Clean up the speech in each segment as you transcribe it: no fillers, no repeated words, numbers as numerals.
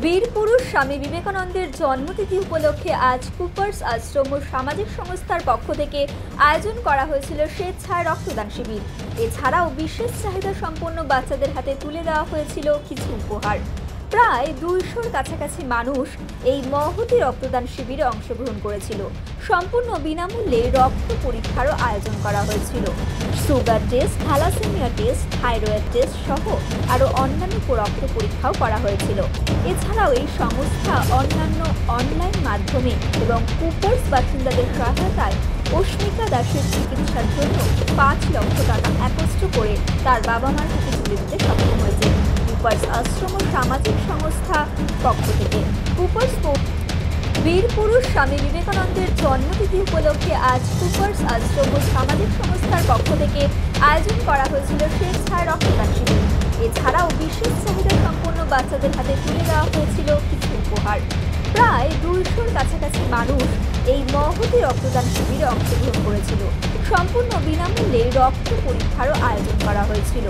বীরপুরুষ স্বামী বিবেকানন্দের জন্মতিথি উপলক্ষে আজ কুপার্স আশ্রম ও সামাজিক সংস্থার পক্ষ থেকে আয়োজন করা হয়েছিল স্বেচ্ছায় রক্তদান শিবির। এছাড়াও বিশেষ চাহিদা সম্পন্ন বাচ্চাদের হাতে তুলে দেওয়া হয়েছিল কিছু উপহার। প্রায় 200-র কাছাকাছি মানুষ এই মহতী রক্তদান শিবিরে অংশগ্রহণ করেছিল। সম্পূর্ণ বিনামূল্যে রক্ত পরীক্ষারও আয়োজন করা হয়েছিল। Sugar test, thalassemia test, thyroid test সহ আরও অন্যান্য রক্ত পরীক্ষাও করা হয়েছিল। এছাড়াও এই সংস্থা অন্যান্য অনলাইন মাধ্যমে এবং কুপার্স বাসিন্দাদের সহায়তায় অস্মিকা দাসের চিকিৎসার জন্য 5 লক্ষ টাকা একত্র করে তার বাবা মার হাতে তুলে দিতে সক্ষম হয়েছে কুপার্স আশ্রম ও সামাজিক সংস্থা পক্ষ থেকে। কুপার্স বীরপুরুষ স্বামী বিবেকানন্দের জন্মতিথি উপলক্ষে আজ কুপার্স আশ্রম ও সামাজিক সংস্থার পক্ষ থেকে আয়োজন করা হয়েছিল স্বেচ্ছায় রক্তদান শিবির। এছাড়াও বিশেষ চাহিদা সম্পন্ন বাচ্চাদের হাতে তুলে দেওয়া হয়েছিল কিছু উপহার। প্রায় 200-র কাছাকাছি মানুষ এই মহতী রক্তদান শিবিরে অংশগ্রহণ করেছিল। সম্পূর্ণ বিনামূল্যে রক্ত পরীক্ষারও আয়োজন করা হয়েছিল।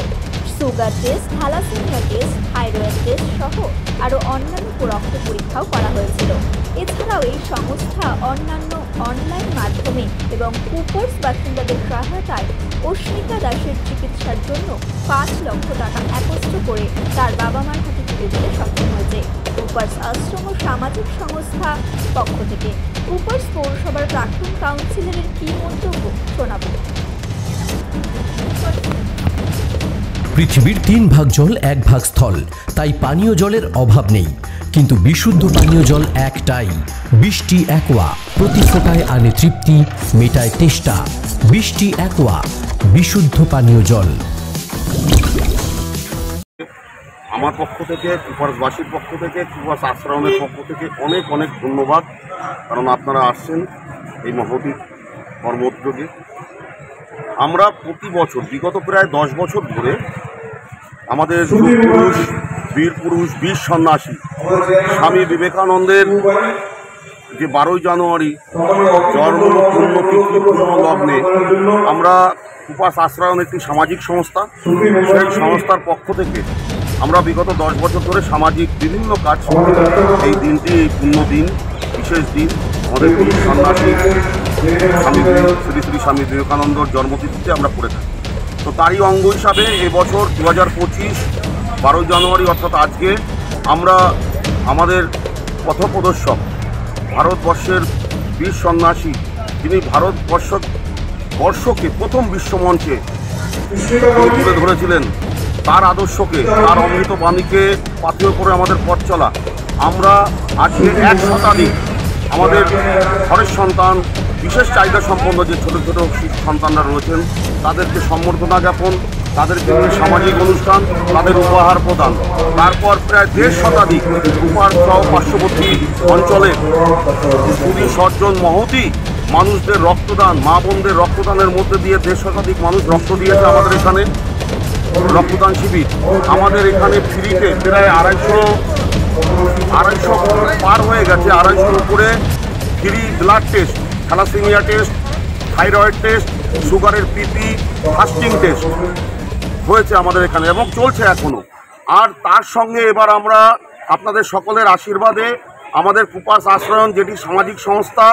Sugar test, thalassemia test, thyroid test সহ আরও অন্যান্য রক্ত পরীক্ষাও করা হয়েছিল। এছাড়াও এই সংস্থা অন্যান্য অনলাইন মাধ্যমে এবং কুপার্স বাসিন্দাদের সহায়তায় অস্মিকা দাসের চিকিৎসার জন্য 5 লক্ষ টাকা একত্র করে তার বাবা মার হাতে তুলে দিতে সক্ষম হয়েছে কুপার্স আশ্রম ও সামাজিক সংস্থা পক্ষ থেকে। কুপার্স পৌরসভার প্রাক্তন কাউন্সিলরের কি মন্তব্য শোনাবো। পৃথিবীর 3 ভাগ জল 1 ভাগ স্থল, তাই পানীয় জলের অভাব নেই। কিন্তু বিশুদ্ধ পানীয় জল একটাই, বৃষ্টি অ্যাকোয়া। প্রতি ফোঁটায় আনে তৃপ্তি, মেটায় তেষ্টা। বৃষ্টি অ্যাকোয়া, বিশুদ্ধ পানীয় জল। আমার পক্ষ থেকে, কুপার্সবাসীর পক্ষ থেকে, কুপার্স আশ্রমের পক্ষ থেকে অনেক অনেক ধন্যবাদ, কারণ আপনারা আসছেন এই মহতী কর্মোদ্যোগে। আমরা প্রতি বছর বিগত প্রায় 10 বছর ধরে আমাদের বীরপুরুষ বীর সন্ন্যাসী স্বামী বিবেকানন্দের যে 12ই জানুয়ারি জন্ম পুণ্যতিথি লগ্নে আমরা কুপার্স আশ্রম একটি সামাজিক সংস্থা, সেই সংস্থার পক্ষ থেকে আমরা বিগত 10 বছর ধরে সামাজিক বিভিন্ন কাজ, এই দিনটি এই পুণ্য দিন, বিশেষ দিন আমাদের বীর সন্ন্যাসী শ্রী শ্রী স্বামী বিবেকানন্দর জন্মতিথিতে আমরা করে থাকি। তো তারই অঙ্গ হিসাবে এবছর 2025 12 জানুয়ারি অর্থাৎ আজকে আমরা আমাদের পথপ্রদর্শক ভারতবর্ষের বীর সন্ন্যাসী, যিনি ভারতবর্ষকে প্রথম বিশ্বমঞ্চে তুলে ধরেছিলেন, তার আদর্শকে, তার অমৃত বাণীকে পাথেয় করে আমাদের পথ চলা, আমরা আজকে 1 শতাধিক আমাদের ঘরের সন্তান, বিশেষ চাহিদা সম্পন্ন যে ছোটো ছোটো শিশু সন্তানরা রয়েছেন, তাদেরকে সম্বর্ধনা জ্ঞাপন, তাদের জন্য সামাজিক অনুষ্ঠান, তাদের উপহার প্রদান, তারপর প্রায় 1.5 শতাধিক কুপার্স সহ পার্শ্ববর্তী অঞ্চলে 200 জন মহতী মানুষদের রক্তদান, মা বোনদের রক্তদানের মধ্যে দিয়ে 1.5 শতাধিক মানুষ রক্ত দিয়েছে আমাদের এখানে রক্তদান শিবির। আমাদের এখানে ফ্রিতে প্রায় 250 পার হয়ে গেছে, 250 উপরে free blood test, thalassemia test, thyroid test, সুগারের পিপি, ফাস্টিং টেস্ট হয়েছে আমাদের এখানে এবং চলছে এখনও। আর তার সঙ্গে এবার আমরা আপনাদের সকলের আশীর্বাদে আমাদের কুপার্স আশ্রম, যেটি সামাজিক সংস্থা,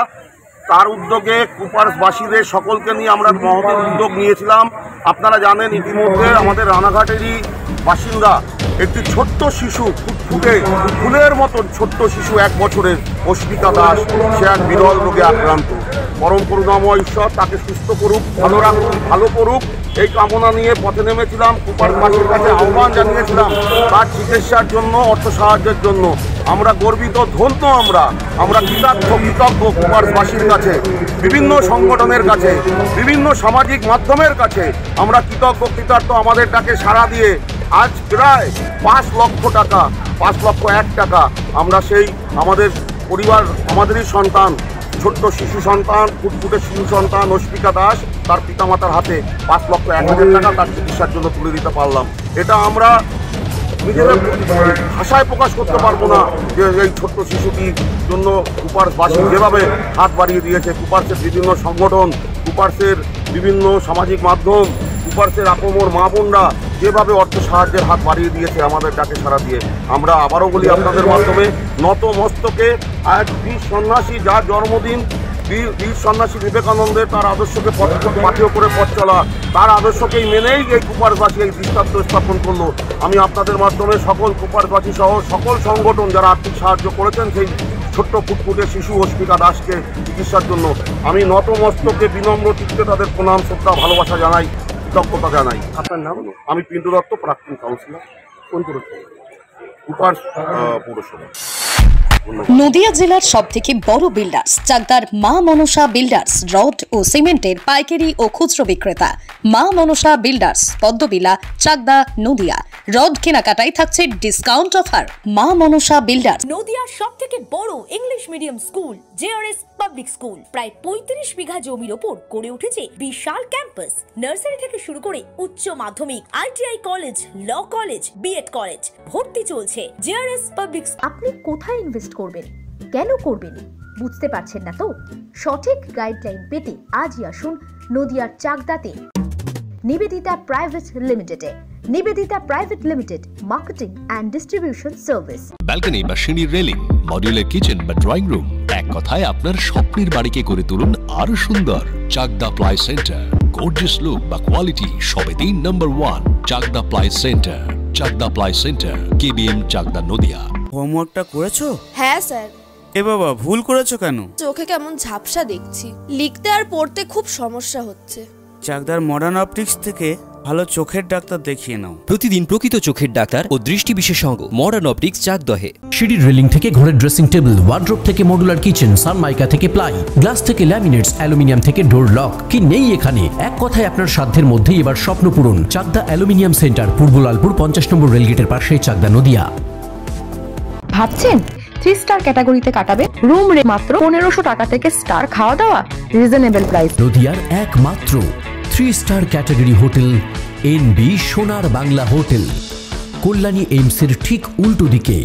তার উদ্যোগে কুপার্সবাসীদের সকলকে নিয়ে আমরা মহৎ উদ্যোগ নিয়েছিলাম। আপনারা জানেন ইতিমধ্যে আমাদের রানাঘাটেরই বাসিন্দা একটি ছোট্ট শিশু, ফুলের মতন ছোট্ট শিশু, 1 বছরের অস্মিকা দাস, সে এক বিরল রোগে আক্রান্ত। পরম করুণাময় ঈশ্বর তাকে সুস্থ করুক, ভালো রাখুক, ভালো করুক, এই কামনা নিয়ে পথে নেমেছিলাম। কুপার্সবাসীর কাছে আহ্বান জানিয়েছিলাম তার চিকিৎসার জন্য, অর্থ সাহায্যের জন্য। আমরা গর্বিত, ধন্য, আমরা কৃতজ্ঞ কুপার্সবাসীর কাছে, বিভিন্ন সংগঠনের কাছে, বিভিন্ন সামাজিক মাধ্যমের কাছে আমরা কৃতজ্ঞ। আমাদের ডাকে সাড়া দিয়ে আজ প্রায় 5 লক্ষ টাকা, 5,01,000 টাকা আমরা সেই আমাদের পরিবার, আমাদেরই সন্তান, ছোট্ট শিশু সন্তান, ফুটফুটে শিশু সন্তান অস্মিকা দাস, তার পিতামাতার হাতে 5,01,000 টাকা তার চিকিৎসার জন্য তুলে দিতে পারলাম। এটা আমরা নিজেদের ভাষায় প্রকাশ করতে পারবো না যে এই ছোট্ট শিশুটির জন্য কুপার্সবাসী যেভাবে হাত বাড়িয়ে দিয়েছে। কুপার্সের বিভিন্ন সংগঠন, কুপার্সের বিভিন্ন সামাজিক মাধ্যম, কুপার্সের আপমর মা বোনরা যেভাবে অর্থ সাহায্যের হাত বাড়িয়ে দিয়েছে আমাদের ডাকে সাড়া দিয়ে, আমরা আবারও বলি আপনাদের মাধ্যমে নত মস্তকে আজ বীর সন্ন্যাসী যার জন্মদিন, বীর সন্ন্যাসী বিবেকানন্দের তার আদর্শকে পাথেয় করে পথ চলা, তার আদর্শকেই মেনেই এই কুপারবাসী এই দৃষ্টান্ত স্থাপন করলো। আমি আপনাদের মাধ্যমে সকল কুপারবাসী সহ সকল সংগঠন যারা আর্থিক সাহায্য করেছেন সেই ছোট্ট ফুটফুটে শিশু অস্মিতা দাসকে চিকিৎসার জন্য আমি নতমস্তকে বিনম্র চিত্তে তাদের প্রণাম শ্রদ্ধা ভালোবাসা জানাই, কৃতজ্ঞতা জানাই। আপনার নাম? আমি পিন্টু দত্ত, প্রাক্তন কাউন্সিলর। কোন পৌরসভা? কুপার পৌরসভা। নদিয়া জেলার সবথেকে বড় বিল্ডার্স চাকদার মা মনসা বিল্ডার্স, রড ও সিমেন্টের পাইকারি ও খুচরো বিক্রেতা। মা মনসা বিল্ডার্স, পদ্মবিলা, চাকদা, নদিয়া। রড কেনাকাটায় থাকছে ডিসকাউন্ট অফার। মা মনসা বিল্ডার্স। নদিয়ার সবথেকে বড় English medium school JRS public school, প্রায় 35 বিঘা জমির ওপর গড়ে উঠেছে বিশাল ক্যাম্পাস। নার্সারি থেকে শুরু করে উচ্চ মাধ্যমিক, ITI college, law college, BEd college, ভর্তি চলছে। JRS public. আপনি কোথায় ইনভেস্ট করবেন, কেন করবেন বুঝতে পারছেন না তো? সঠিক গাইডলাইন পেতে আজই আসুন নদিয়ার চাকদাতে নিবেদিতা প্রাইভেট লিমিটেডে। Nivedita private limited, marketing and distribution service. Balcony বা সিঁড়ির রেলিং, মডিউলার কিচেন বা ড্রয়িং রুম, এক কথায় আপনার স্বপ্নের বাড়িকে করে তুলুন আরো সুন্দর। Chakdaha ply centre, gorgeous look বা কোয়ালিটি সবেতেই number 1। Chakdaha ply centre, Chakdaha ply centre, KBM, Chakdaha, Nadia. হোমওয়ার্কটা করেছো? হ্যাঁ স্যার। এ বাবা, ভুল করেছো কেন? চোখে কেমন ঝাপসা দেখছি, লিখতে আর পড়তে খুব সমস্যা হচ্ছে। চাকদার মডার্ন অপটিক্স থেকে ভালো চোখের ডাক্তার দেখিয়ে নাও। প্রতিদিন প্রকৃত চোখের ডাক্তার ও দৃষ্টি বিশেষজ্ঞ মডার্ন অপটিক্স চাকদহে। সিঁড়ির রেলিং থেকে ঘরের ড্রেসিং টেবিল, ওয়ার্ড্রোব থেকে মডুলার কিচেন, সানমাইকা থেকে প্লাই, গ্লাস থেকে ল্যামিনেটস, অ্যালুমিনিয়াম থেকে ডোর লক, কি নেই এখানে? এক কথায় আপনার সাধ্যের মধ্যেই এবার স্বপ্ন পূরণ। চাকদা অ্যালুমিনিয়াম সেন্টার, পূর্ব লালপুর 50 নম্বর রেলগেটের পাশে, চাকদা, নদিয়া। ভাবছেন 3 স্টার ক্যাটাগরিতে কাটাবে? রুম রে মাত্র 1500 টাকা থেকে স্টার, খাওয়া দাওয়া রিজনেবল প্রাইস। নদিয়ার একমাত্র 3 স্টার ক্যাটাগরি হোটেল এনবি সোনার বাংলা হোটেল, কল্যাণী এইমসের ঠিক উল্টো দিকে।